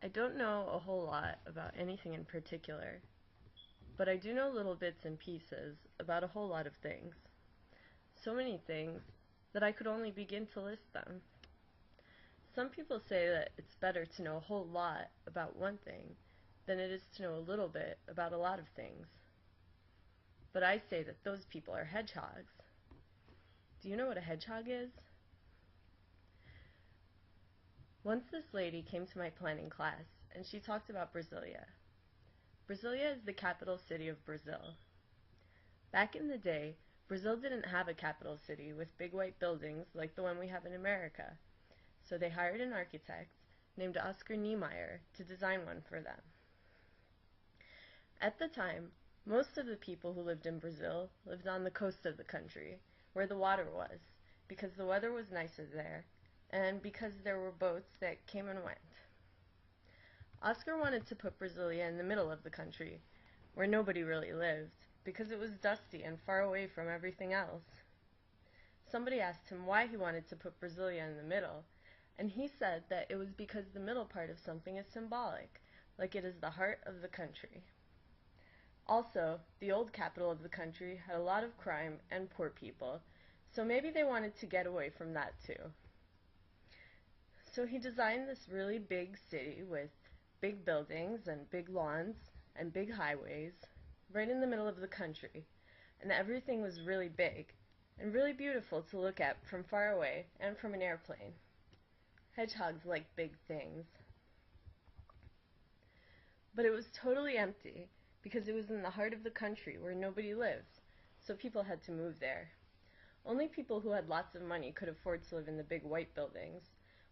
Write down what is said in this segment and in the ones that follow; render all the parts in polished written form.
I don't know a whole lot about anything in particular, but I do know little bits and pieces about a whole lot of things. So many things that I could only begin to list them. Some people say that it's better to know a whole lot about one thing than it is to know a little bit about a lot of things. But I say that those people are hedgehogs. Do you know what a hedgehog is? Once this lady came to my planning class and she talked about Brasilia. Brasilia is the capital city of Brazil. Back in the day, Brazil didn't have a capital city with big white buildings like the one we have in America, so they hired an architect named Oscar Niemeyer to design one for them. At the time, most of the people who lived in Brazil lived on the coast of the country, where the water was, because the weather was nicer there, and because there were boats that came and went. Oscar wanted to put Brasilia in the middle of the country, where nobody really lived, because it was dusty and far away from everything else. Somebody asked him why he wanted to put Brasilia in the middle, and he said that it was because the middle part of something is symbolic, like it is the heart of the country. Also, the old capital of the country had a lot of crime and poor people, so maybe they wanted to get away from that too. So he designed this really big city with big buildings and big lawns and big highways right in the middle of the country, and everything was really big and really beautiful to look at from far away and from an airplane. Hedgehogs like big things. But it was totally empty because it was in the heart of the country where nobody lived, so people had to move there. Only people who had lots of money could afford to live in the big white buildings,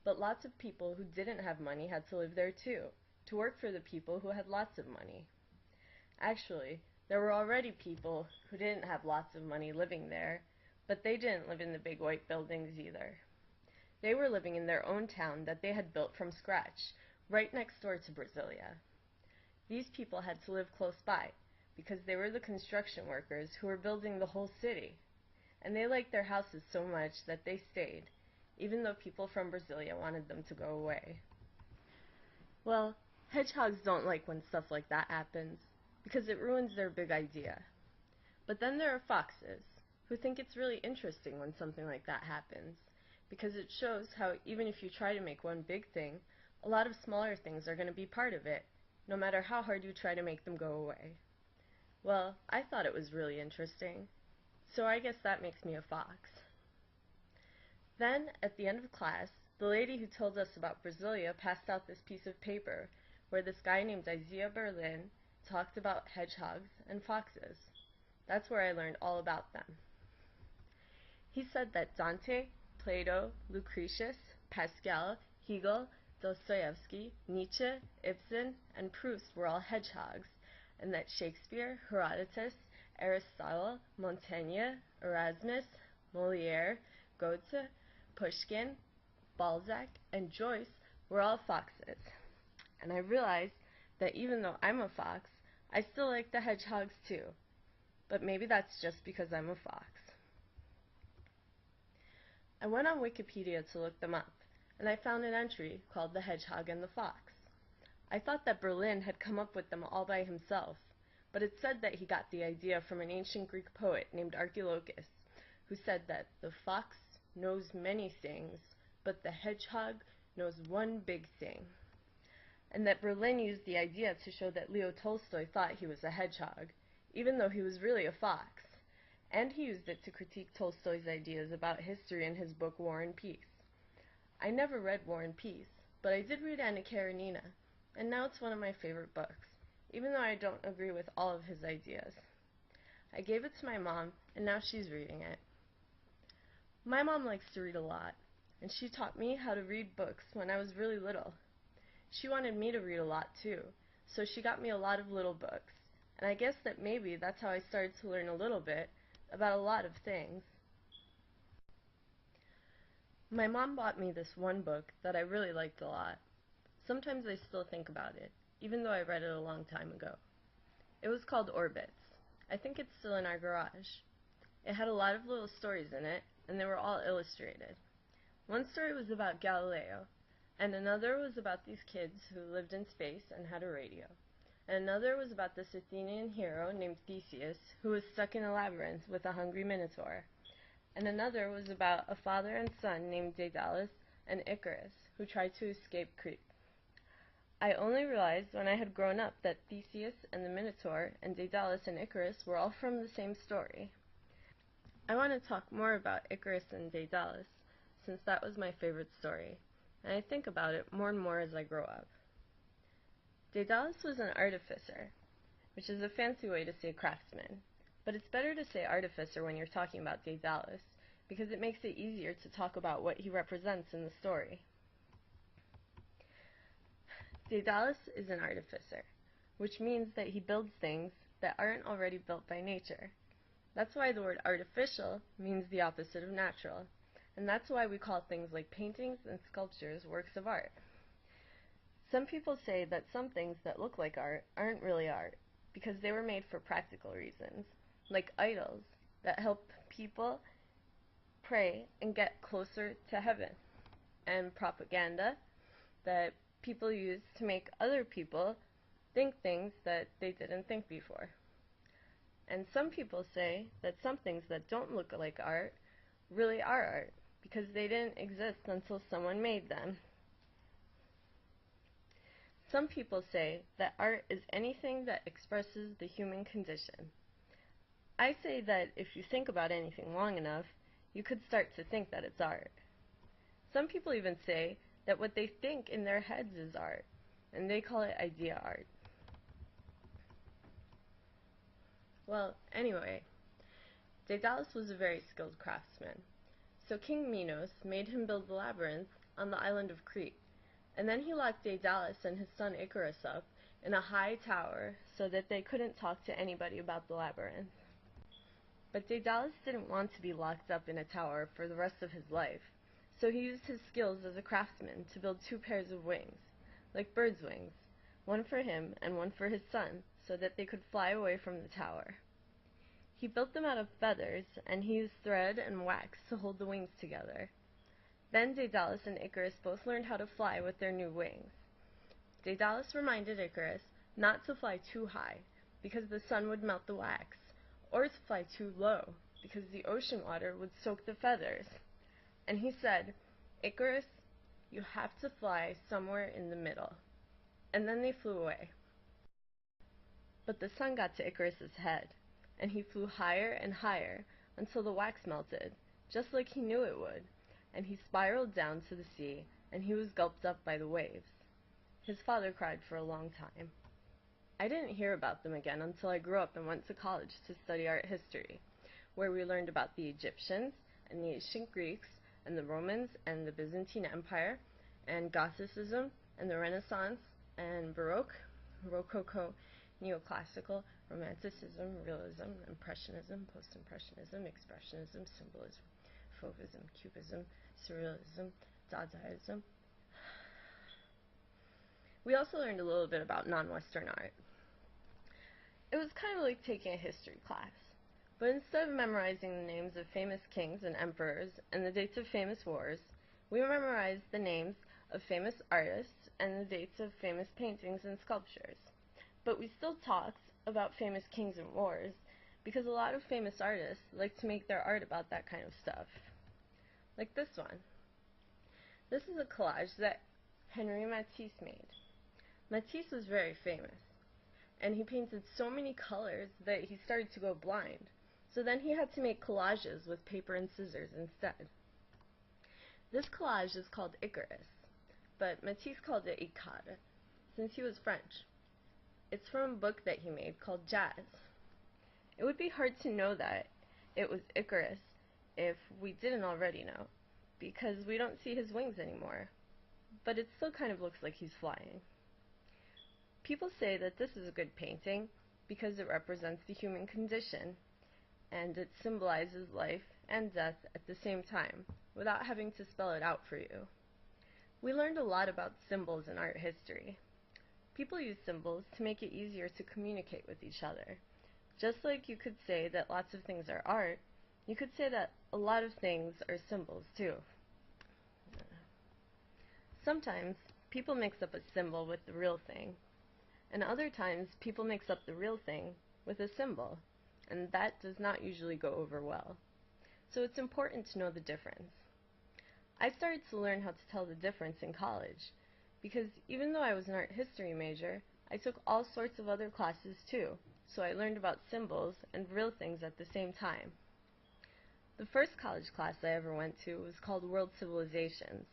but lots of people who didn't have money had to live there too, to work for the people who had lots of money. Actually, there were already people who didn't have lots of money living there, but they didn't live in the big white buildings either. They were living in their own town that they had built from scratch, right next door to Brasilia. These people had to live close by, because they were the construction workers who were building the whole city, and they liked their houses so much that they stayed, even though people from Brasilia wanted them to go away. Well, hedgehogs don't like when stuff like that happens, because it ruins their big idea. But then there are foxes, who think it's really interesting when something like that happens, because it shows how even if you try to make one big thing, a lot of smaller things are going to be part of it, no matter how hard you try to make them go away. Well, I thought it was really interesting, so I guess that makes me a fox. Then, at the end of class, the lady who told us about Brasilia passed out this piece of paper where this guy named Derya Diril talked about hedgehogs and foxes. That's where I learned all about them. He said that Dante, Plato, Lucretius, Pascal, Hegel, Dostoevsky, Nietzsche, Ibsen, and Proust were all hedgehogs, and that Shakespeare, Herodotus, Aristotle, Montaigne, Erasmus, Molière, Goethe, Pushkin, Balzac, and Joyce were all foxes. And I realized that even though I'm a fox, I still like the hedgehogs too. But maybe that's just because I'm a fox. I went on Wikipedia to look them up, and I found an entry called The Hedgehog and the Fox. I thought that Berlin had come up with them all by himself, but it said that he got the idea from an ancient Greek poet named Archilochus, who said that the fox knows many things, but the hedgehog knows one big thing. And that Berlin used the idea to show that Leo Tolstoy thought he was a hedgehog, even though he was really a fox. And he used it to critique Tolstoy's ideas about history in his book War and Peace. I never read War and Peace, but I did read Anna Karenina, and now it's one of my favorite books, even though I don't agree with all of his ideas. I gave it to my mom, and now she's reading it. My mom likes to read a lot, and she taught me how to read books when I was really little. She wanted me to read a lot too, so she got me a lot of little books, and I guess that maybe that's how I started to learn a little bit about a lot of things. My mom bought me this one book that I really liked a lot. Sometimes I still think about it, even though I read it a long time ago. It was called Orbits. I think it's still in our garage. It had a lot of little stories in it, and they were all illustrated. One story was about Galileo, And another was about these kids who lived in space and had a radio. And another was about this Athenian hero named Theseus who was stuck in a labyrinth with a hungry minotaur. And another was about a father and son named Daedalus and Icarus who tried to escape Crete. I only realized when I had grown up that Theseus and the Minotaur and Daedalus and Icarus were all from the same story. I want to talk more about Icarus and Daedalus, since that was my favorite story, and I think about it more and more as I grow up. Daedalus was an artificer, which is a fancy way to say craftsman, but it's better to say artificer when you're talking about Daedalus, because it makes it easier to talk about what he represents in the story. Daedalus is an artificer, which means that he builds things that aren't already built by nature. That's why the word artificial means the opposite of natural, and that's why we call things like paintings and sculptures works of art. Some people say that some things that look like art aren't really art, because they were made for practical reasons, like idols that help people pray and get closer to heaven, and propaganda that people use to make other people think things that they didn't think before. And some people say that some things that don't look like art really are art, because they didn't exist until someone made them. Some people say that art is anything that expresses the human condition. I say that if you think about anything long enough, you could start to think that it's art. Some people even say that what they think in their heads is art, and they call it idea art. Well, anyway, Daedalus was a very skilled craftsman. So King Minos made him build the labyrinth on the island of Crete, and then he locked Daedalus and his son Icarus up in a high tower so that they couldn't talk to anybody about the labyrinth. But Daedalus didn't want to be locked up in a tower for the rest of his life, so he used his skills as a craftsman to build 2 pairs of wings, like birds' wings, one for him and one for his son, so that they could fly away from the tower. He built them out of feathers, and he used thread and wax to hold the wings together. Then Daedalus and Icarus both learned how to fly with their new wings. Daedalus reminded Icarus not to fly too high, because the sun would melt the wax, or to fly too low, because the ocean water would soak the feathers. And he said, "Icarus, you have to fly somewhere in the middle." And then they flew away. But the sun got to Icarus's head, and he flew higher and higher until the wax melted, just like he knew it would, and he spiraled down to the sea, and he was gulped up by the waves. His father cried for a long time. I didn't hear about them again until I grew up and went to college to study art history, where we learned about the Egyptians and the ancient Greeks and the Romans and the Byzantine Empire and Gothicism and the Renaissance and Baroque, Rococo, Neoclassical, Romanticism, Realism, Impressionism, Post-Impressionism, Expressionism, Symbolism, Fauvism, Cubism, Surrealism, Dadaism. We also learned a little bit about non-Western art. It was kind of like taking a history class, but instead of memorizing the names of famous kings and emperors and the dates of famous wars, we memorized the names of famous artists and the dates of famous paintings and sculptures. But we still talked about famous kings and wars, because a lot of famous artists like to make their art about that kind of stuff. Like this one. This is a collage that Henri Matisse made. Matisse was very famous, and he painted so many colors that he started to go blind, so then he had to make collages with paper and scissors instead. This collage is called Icarus, but Matisse called it Icare, since he was French. It's from a book that he made called Jazz. It would be hard to know that it was Icarus if we didn't already know, because we don't see his wings anymore, but it still kind of looks like he's flying. People say that this is a good painting because it represents the human condition, and it symbolizes life and death at the same time, without having to spell it out for you. We learned a lot about symbols in art history. People use symbols to make it easier to communicate with each other. Just like you could say that lots of things are art, you could say that a lot of things are symbols too. Sometimes people mix up a symbol with the real thing, and other times people mix up the real thing with a symbol, and that does not usually go over well. So it's important to know the difference. I started to learn how to tell the difference in college, because even though I was an art history major, I took all sorts of other classes too, so I learned about symbols and real things at the same time. The first college class I ever went to was called World Civilizations.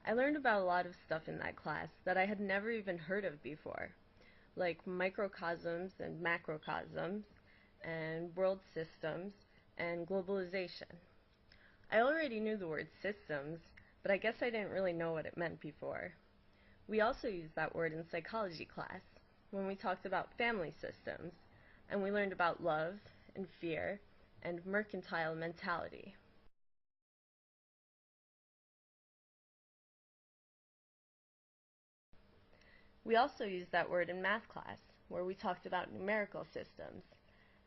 I learned about a lot of stuff in that class that I had never even heard of before, like microcosms and macrocosms, and world systems, and globalization. I already knew the word systems, but I guess I didn't really know what it meant before. We also used that word in psychology class, when we talked about family systems, and we learned about love, and fear, and mercantile mentality. We also used that word in math class, where we talked about numerical systems,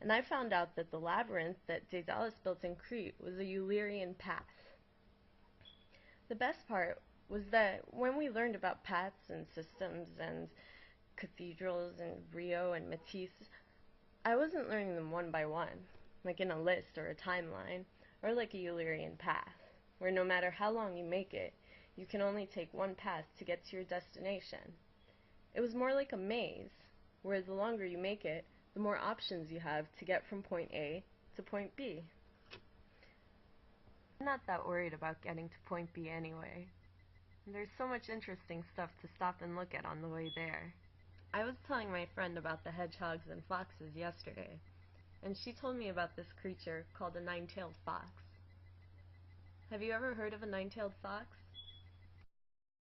and I found out that the labyrinth that Daedalus built in Crete was a Eulerian path. The best part was that when we learned about paths and systems and cathedrals and Rio and Matisse, I wasn't learning them one by one, like in a list or a timeline, or like a Eulerian path, where no matter how long you make it, you can only take one path to get to your destination. It was more like a maze, where the longer you make it, the more options you have to get from point A to point B. I'm not that worried about getting to point B anyway. There's so much interesting stuff to stop and look at on the way there. I was telling my friend about the hedgehogs and foxes yesterday, and she told me about this creature called a nine-tailed fox. Have you ever heard of a nine-tailed fox?